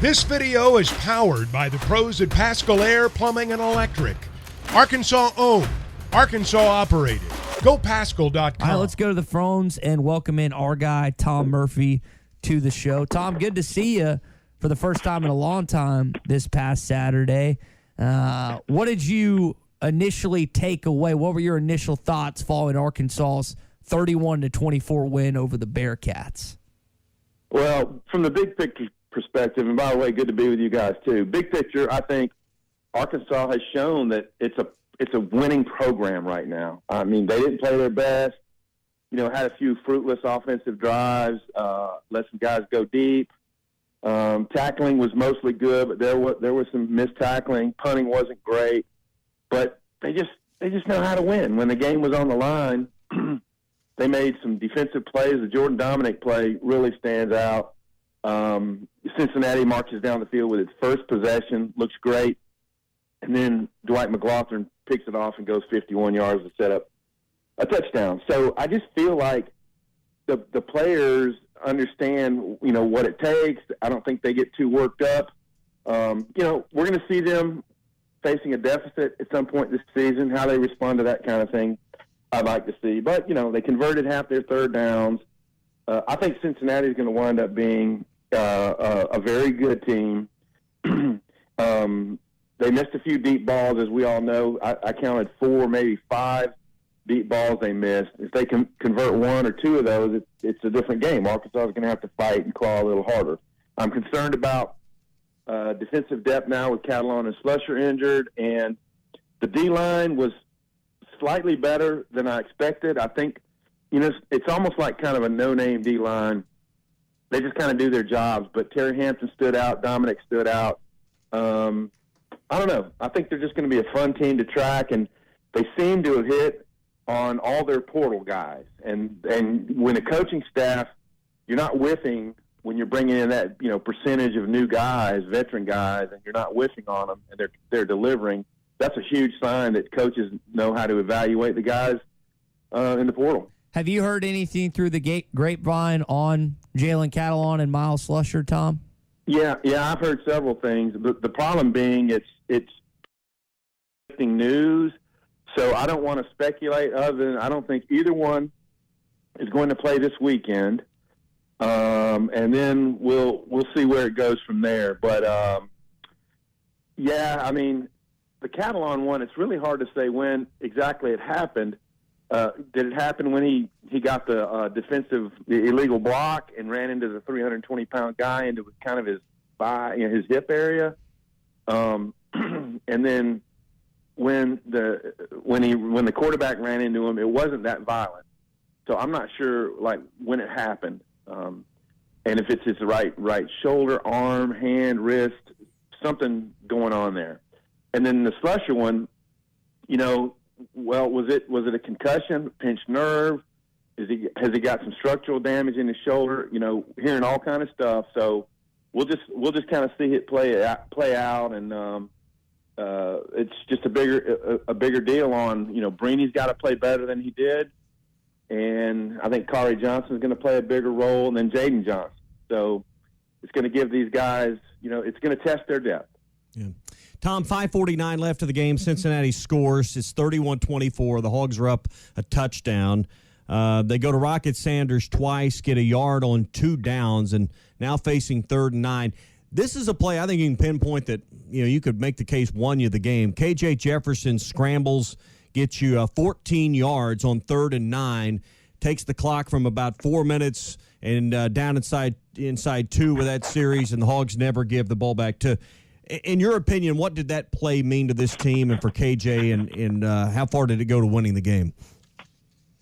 This video is powered by the pros at Pascal Air Plumbing and Electric. Arkansas owned, Arkansas operated. GoPascal.com. All right, let's go to the phones and welcome in our guy, Tom Murphy, to the show. Tom, good to see you for the first time in a long time this past Saturday. What did you initially take away? What were your initial thoughts following Arkansas's 31-24 win over the Bearcats? Well, from the big picture perspective, and by the way, good to be with you guys too. Big picture, I think Arkansas has shown that it's a winning program right now. I mean, they didn't play their best. Had a few fruitless offensive drives, let some guys go deep. Tackling was mostly good, but there was some missed tackling. Punting wasn't great, but they just know how to win. When the game was on the line, they made some defensive plays. The Jordan Dominic play really stands out. Cincinnati marches down the field with its first possession, looks great, and then Dwight McLaughlin picks it off and goes 51 yards to set up a touchdown. So I just feel like the players understand, what it takes. I don't think they get too worked up. We're going to see them facing a deficit at some point this season. How they respond to that kind of thing, I'd like to see. But, they converted half their third downs. I think Cincinnati is going to wind up being a very good team. They missed a few deep balls, as we all know. I counted 4, maybe 5 deep balls they missed. If they can convert 1 or 2 of those, it's a different game. Arkansas is going to have to fight and claw a little harder. I'm concerned about defensive depth now with Catalon and Slusher injured, and the D-line was slightly better than I expected. I think, it's almost like kind of a no-name D-line. They just kind of do their jobs, but Terry Hampton stood out. Dominic stood out. I don't know. I think they're just going to be a fun team to track, and they seem to have hit on all their portal guys. And when a coaching staff, you're not whiffing when you're bringing in that percentage of new guys, veteran guys, and you're not whiffing on them, and they're delivering. That's a huge sign that coaches know how to evaluate the guys in the portal. Have you heard anything through the grapevine on Jalen Catalon and Miles Slusher, Tom? Yeah, I've heard several things. The problem being it's news, so I don't want to speculate other than I don't think either one is going to play this weekend, and then we'll see where it goes from there. But, the Catalon one, it's really hard to say when exactly it happened. Did it happen when he got the illegal block and ran into the 320-pound guy into kind of his hip area? And then when the quarterback ran into him, it wasn't that violent. So I'm not sure when it happened, and if it's his right shoulder, arm, hand, wrist, something going on there. And then the Slusher one, well, was it a concussion, pinched nerve? Has he got some structural damage in his shoulder? Hearing all kind of stuff. So we'll just kind of see it play out, and it's just a bigger deal on Breeny's got to play better than he did, and I think Kari Johnson's going to play a bigger role than Jaden Johnson. So it's going to give these guys, it's going to test their depth. Yeah. Tom, 5:49 left of the game. Cincinnati scores. It's 31-24. The Hogs are up a touchdown. They go to Rocket Sanders twice, get a yard on 2 downs, and now facing 3rd and 9. This is a play I think you can pinpoint that you could make the case won you the game. KJ Jefferson scrambles, gets you 14 yards on 3rd and 9, takes the clock from about 4 minutes and down inside 2 with that series, and the Hogs never give the ball back to. In your opinion, what did that play mean to this team and for KJ, and how far did it go to winning the game?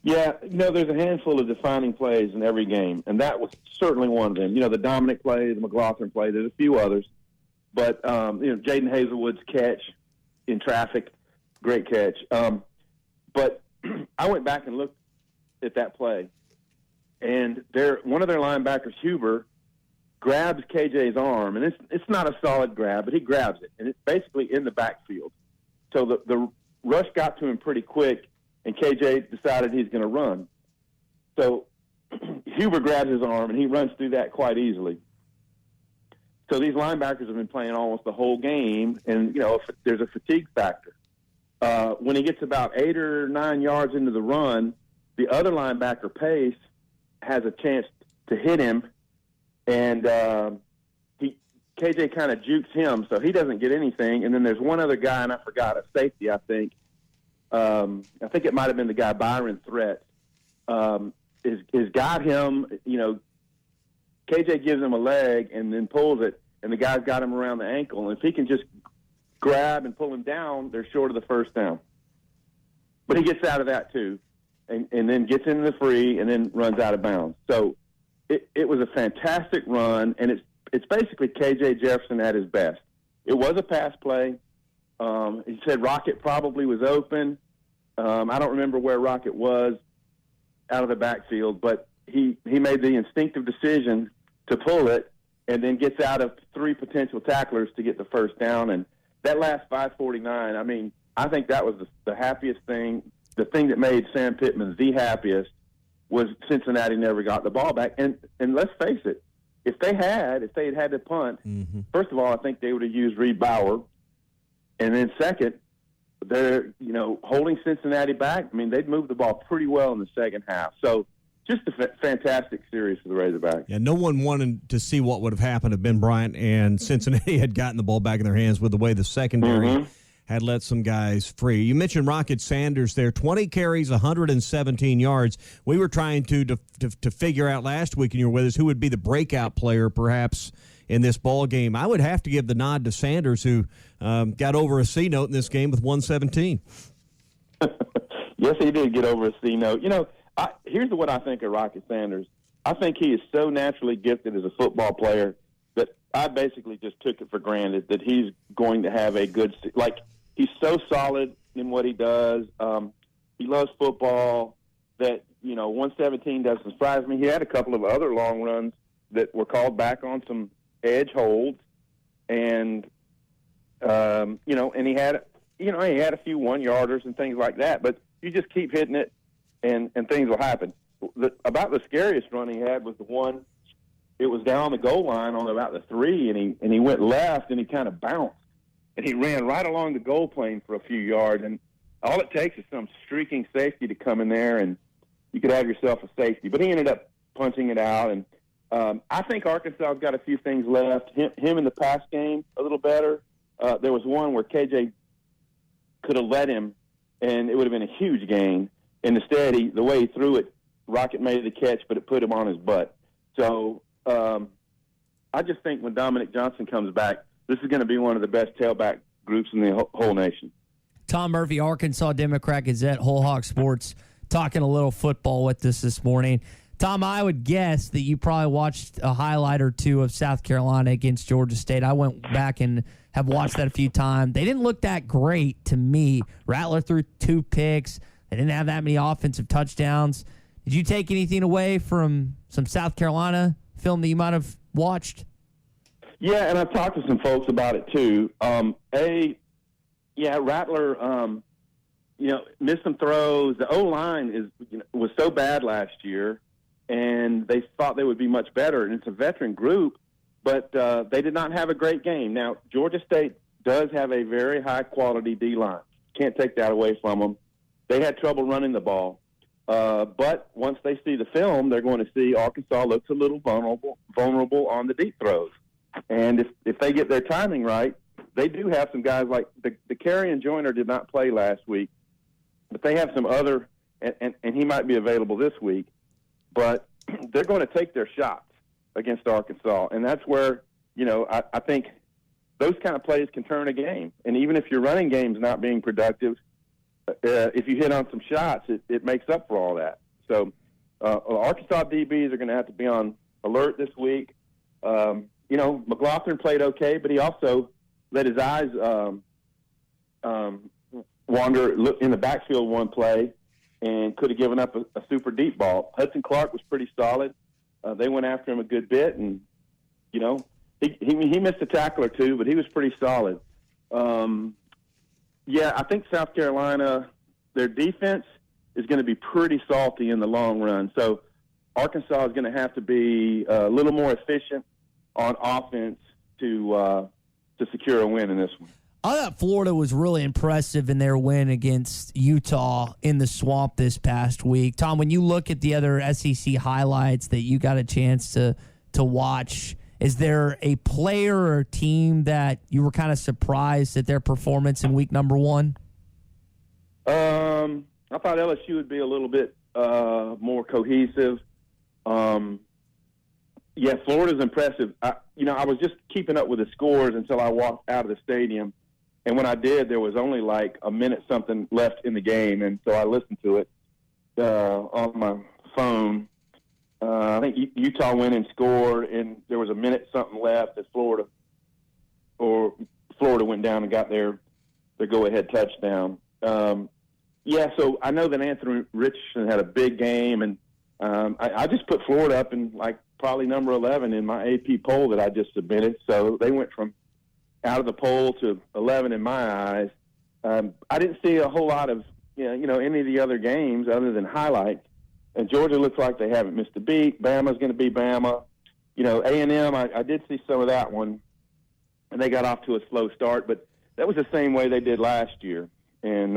Yeah, there's a handful of defining plays in every game, and that was certainly one of them. The Dominic play, the McLaughlin play, there's a few others. But, Jaden Hazelwood's catch in traffic, great catch. But I went back and looked at that play, and one of their linebackers, Huber, grabs KJ's arm, and it's not a solid grab, but he grabs it, and it's basically in the backfield. So the rush got to him pretty quick, and KJ decided he's going to run. So Huber grabs his arm, and he runs through that quite easily. So these linebackers have been playing almost the whole game, and, there's a fatigue factor. When he gets about 8 or 9 yards into the run, the other linebacker, Pace, has a chance to hit him, and KJ kind of jukes him, so he doesn't get anything. And then there's one other guy, and I forgot, a safety, I think. I think it might have been the guy, Byron Threat, is got him, KJ gives him a leg and then pulls it, and the guy's got him around the ankle. And if he can just grab and pull him down, they're short of the first down. But he gets out of that too, and then gets into the free and then runs out of bounds. So it was a fantastic run, and it's basically KJ Jefferson at his best. It was a pass play. He said Rocket probably was open. I don't remember where Rocket was out of the backfield, but he made the instinctive decision to pull it and then gets out of 3 potential tacklers to get the first down. And that last 5:49, I think that was the happiest thing. The thing that made Sam Pittman the happiest was Cincinnati never got the ball back. And let's face it, if they had had to punt, first of all, I think they would have used Reed Bauer. And then second, they're, holding Cincinnati back. They'd moved the ball pretty well in the second half. So just a fantastic series for the Razorbacks. Yeah, no one wanted to see what would have happened if Ben Bryant and Cincinnati had gotten the ball back in their hands with the way the secondary had let some guys free. You mentioned Rocket Sanders there, 20 carries, 117 yards. We were trying to figure out last week, and you were with us, who would be the breakout player perhaps in this ball game. I would have to give the nod to Sanders, who got over a C note in this game with 117. Yes, he did get over a C note. Here's what I think of Rocket Sanders. I think he is so naturally gifted as a football player that I basically just took it for granted that he's going to have a good – he's so solid in what he does. He loves football that, 117 doesn't surprise me. He had a couple of other long runs that were called back on some edge holds. And, and he had a few 1-yarders and things like that. But you just keep hitting it, and things will happen. About the scariest run he had was the one, it was down the goal line on about the 3, and he went left, and he kind of bounced. And he ran right along the goal plane for a few yards. And all it takes is some streaking safety to come in there, and you could have yourself a safety. But he ended up punching it out. And I think Arkansas got a few things left. Him in the pass game a little better. There was one where KJ could have led him, and it would have been a huge gain. And instead, the way he threw it, Rocket made the catch, but it put him on his butt. So I just think when Dominic Johnson comes back, this is going to be one of the best tailback groups in the whole nation. Tom Murphy, Arkansas Democrat-Gazette, Whole Hog Sports, talking a little football with us this morning. Tom, I would guess that you probably watched a highlight or two of South Carolina against Georgia State. I went back and have watched that a few times. They didn't look that great to me. Rattler threw 2 picks. They didn't have that many offensive touchdowns. Did you take anything away from some South Carolina film that you might have watched? Yeah, and I've talked to some folks about it too. Rattler, missed some throws. The O-line was so bad last year, and they thought they would be much better. And it's a veteran group, but they did not have a great game. Now, Georgia State does have a very high-quality D-line. Can't take that away from them. They had trouble running the ball. But once they see the film, they're going to see Arkansas looks a little vulnerable on the deep throws. And if they get their timing right, they do have some guys like the Carrion Joyner did not play last week, but they have some other, and he might be available this week. But they're going to take their shots against Arkansas, and that's where, I think those kind of plays can turn a game. And even if your running game's not being productive, if you hit on some shots, it makes up for all that. So Arkansas DBs are going to have to be on alert this week. McLaughlin played okay, but he also let his eyes wander in the backfield one play and could have given up a super deep ball. Hudson Clark was pretty solid. They went after him a good bit, and, he missed a tackle or two, but he was pretty solid. I think South Carolina, their defense is going to be pretty salty in the long run. So Arkansas is going to have to be a little more efficient on offense to secure a win in this one. I thought Florida was really impressive in their win against Utah in the Swamp this past week. Tom, when you look at the other SEC highlights that you got a chance to watch, is there a player or team that you were kind of surprised at their performance in week number 1? I thought LSU would be a little bit more cohesive. Yeah, Florida's impressive. I was just keeping up with the scores until I walked out of the stadium. And when I did, there was only like a minute something left in the game. And so I listened to it on my phone. I think Utah went and scored, and there was a minute something left as Florida went down and got their go-ahead touchdown. So I know that Anthony Richardson had a big game, and I just put Florida up in like probably number 11 in my AP poll that I just submitted. So they went from out of the poll to 11 in my eyes. I didn't see a whole lot of any of the other games other than highlights. And Georgia looks like they haven't missed a beat. Bama's going to be Bama. A&M, I did see some of that one, and they got off to a slow start, but that was the same way they did last year. And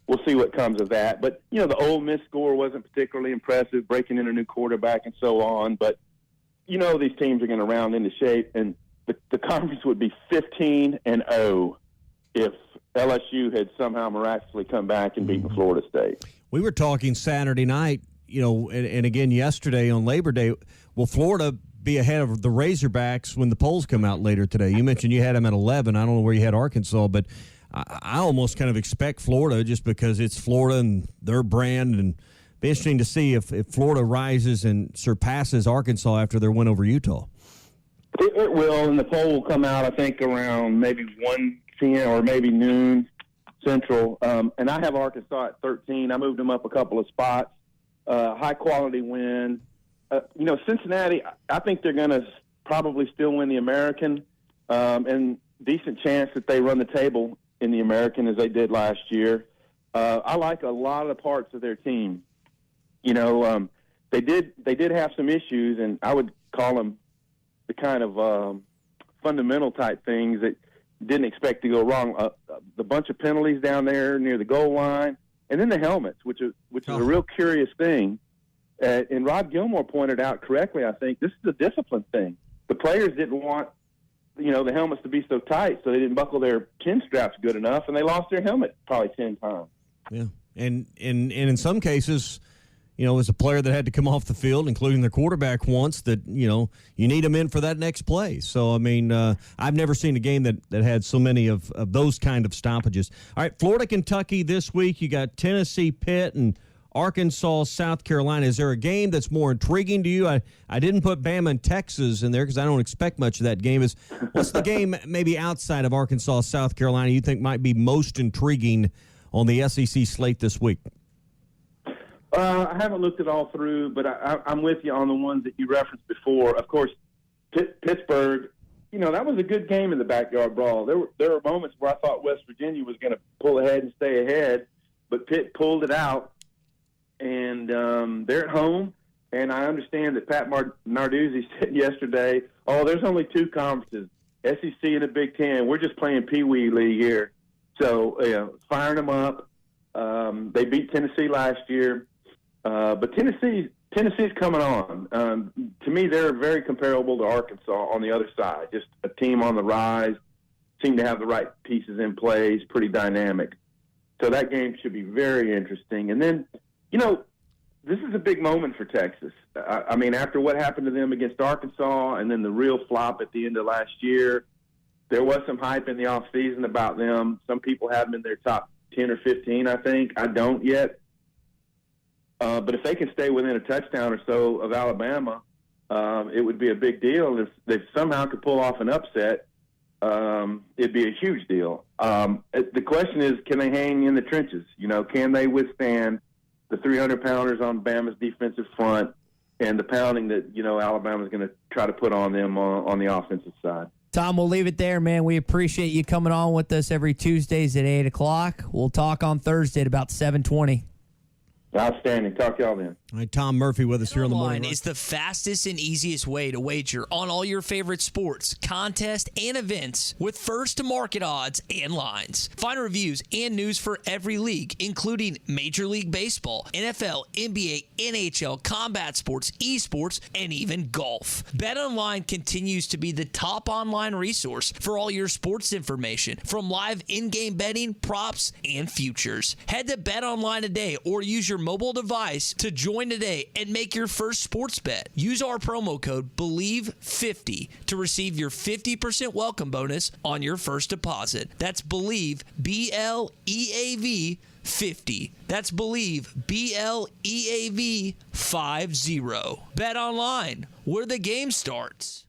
we'll see what comes of that. But, the Ole Miss score wasn't particularly impressive, breaking in a new quarterback and so on. But, these teams are going to round into shape, and the conference would be 15-0 if LSU had somehow miraculously come back and beaten Florida State. We were talking Saturday night, and again yesterday on Labor Day. Will Florida be ahead of the Razorbacks when the polls come out later today? You mentioned you had them at 11. I don't know where you had Arkansas, but I almost kind of expect Florida just because it's Florida and their brand, and it'd be interesting to see if Florida rises and surpasses Arkansas after their win over Utah. It will, and the poll will come out, I think, around maybe 1 p.m. or maybe noon Central. And I have Arkansas at 13. I moved them up a couple of spots. High-quality win. Cincinnati, I think they're going to probably still win the American, and decent chance that they run the table in the American as they did last year. I like a lot of the parts of their team. They did have some issues, and I would call them the kind of fundamental type things that didn't expect to go wrong. The bunch of penalties down there near the goal line, and then the helmets, which is a real curious thing. And Rod Gilmore pointed out correctly, I think, this is a discipline thing. The players didn't want, the helmets to be so tight, so they didn't buckle their chin straps good enough, and they lost their helmet probably 10 times. Yeah, and in some cases, as a player that had to come off the field, including their quarterback once, that, you need them in for that next play. So, I've never seen a game that had so many of those kind of stoppages. All right, Florida, Kentucky this week. You got Tennessee, Pitt, and Arkansas, South Carolina. Is there a game that's more intriguing to you? I didn't put Bama and Texas in there because I don't expect much of that game. What's the game maybe outside of Arkansas, South Carolina you think might be most intriguing on the SEC slate this week? I haven't looked it all through, but I'm with you on the ones that you referenced before. Of course, Pittsburgh, that was a good game in the backyard brawl. There were moments where I thought West Virginia was going to pull ahead and stay ahead, but Pitt pulled it out, and they're at home. And I understand that Pat Narduzzi said yesterday, there's only 2 conferences, SEC and the Big Ten. We're just playing Pee Wee League here. So, firing them up. They beat Tennessee last year. But Tennessee's coming on. To me, they're very comparable to Arkansas on the other side. Just a team on the rise, seem to have the right pieces in place, pretty dynamic. So that game should be very interesting. And then, this is a big moment for Texas. After what happened to them against Arkansas and then the real flop at the end of last year, there was some hype in the offseason about them. Some people have them in their top 10 or 15, I think. I don't yet. But if they can stay within a touchdown or so of Alabama, it would be a big deal. If they somehow could pull off an upset, it'd be a huge deal. The question is, can they hang in the trenches? Can they withstand the 300-pounders on Bama's defensive front and the pounding that, Alabama's going to try to put on them on the offensive side? Tom, we'll leave it there, man. We appreciate you coming on with us every Tuesdays at 8 o'clock. We'll talk on Thursday at about 7:20. Outstanding. Talk to y'all then. All right, Tom Murphy with us here in the morning. BetOnline is the fastest and easiest way to wager on all your favorite sports, contests, and events with first-to-market odds and lines. Find reviews and news for every league, including Major League Baseball, NFL, NBA, NHL, combat sports, esports, and even golf. BetOnline continues to be the top online resource for all your sports information, from live in-game betting, props, and futures. Head to BetOnline today or use your mobile device to join today and make your first sports bet. Use our promo code BELIEVE50 to receive your 50% welcome bonus on your first deposit. That's BELIEVE, BLEAV 50. That's BELIEVE, BLEAV 50. Bet online, where the game starts.